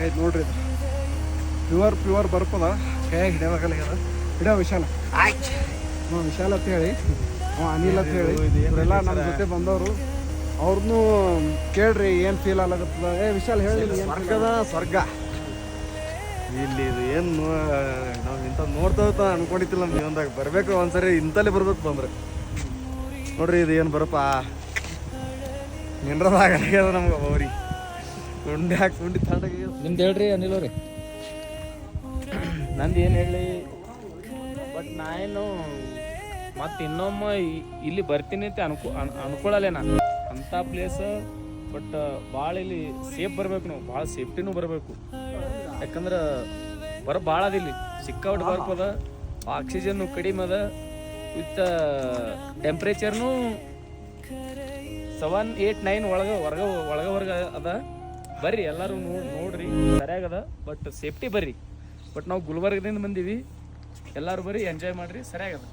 ಆಯ್ತು ನೋಡ್ರಿ ಇದು ಪ್ಯೂರ್ ಬರ್ಪದ ಕೈಯಾಗ ಹಿಡಿಯೋದಾಗಲ್ಲ ಹಿಡಿಯೋ ವಿಶಾಲ ಹ್ಞೂ ವಿಶಾಲ್ ಅಂತ ಹೇಳಿ ಅನಿಲ್ ಅಂತ ಹೇಳಿ ಇವರೆಲ್ಲ ನಮ್ಮ ಜೊತೆ ಬಂದವರು ಅವ್ರನ್ನೂ ಕೇಳ್ರಿ ಏನು ಫೀಲ್ ಆಗತ್ತದ ವಿಶಾಲ್ ಹೇಳಿ ಸ್ವರ್ಗದ ಸ್ವರ್ಗ ಇಲ್ಲಿ ಇದು ಏನು ನಾವು ಇಂಥ ನೋಡ್ತಾ ಅನ್ಕೊಂಡಿತ್ತಿಲ್ಲ ನಮ್ಮ ಜೀವನದಾಗ ಬರಬೇಕು ಒಂದ್ಸರಿ ಇಂಥಲ್ಲೇ ಬರ್ಬೇಕು ಬಂದ್ರೆ ನೋಡ್ರಿ ಇದು ಏನು ಬರಪ್ಪ ನಿಂದ್ರದಾಗದ ನಮ್ಗೆ ಅವ್ರಿ ಉಂಡೆ ಹಾಕಿ ಉಂಡಿ ತಣ್ಣಗೆ ನಿಮ್ದು ಹೇಳ್ರಿ ಅನಿಲ್ ಅವ್ರಿ. ನಂದು ಏನು ಹೇಳಿ ಬಟ್ ನಾ ಏನು ಮತ್ತು ಇನ್ನೊಮ್ಮೆ ಇಲ್ಲಿ ಬರ್ತೀನಿ ಅಂತ ಅನ್ಕೊಳ್ಳಲ್ಲ ನಾನು ಅಂಥ ಪ್ಲೇಸ್. ಬಟ್ ಭಾಳ ಇಲ್ಲಿ ಸೇಫ್ ಬರ್ಬೇಕು, ನಾವು ಭಾಳ ಸೇಫ್ಟಿನೂ ಬರಬೇಕು. ಯಾಕಂದ್ರೆ ಭಾಳ ಅದ ಇಲ್ಲಿ ಸಿಕ್ಕಾಪಟ್ಟೆ ಬರ್ಪದ, ಆಕ್ಸಿಜನ್ನು ಕಡಿಮೆ ಅದ, ವಿತ್ ಟೆಂಪ್ರೇಚರ್ನು 7, 8, 9 ಒಳಗೆ ಅದ. ಬರ್ರಿ ಎಲ್ಲರೂ ನೋಡ್ರಿ ಸರಿಯಾಗದ, ಬಟ್ ಸೇಫ್ಟಿ ಬರ್ರಿ. ಬಟ್ ನಾವು ಗುಲ್ಬರ್ಗದಿಂದ ಬಂದೀವಿ, ಎಲ್ಲರೂ ಬರ್ರಿ ಎಂಜಾಯ್ ಮಾಡಿರಿ, ಸರಿಯಾಗದ.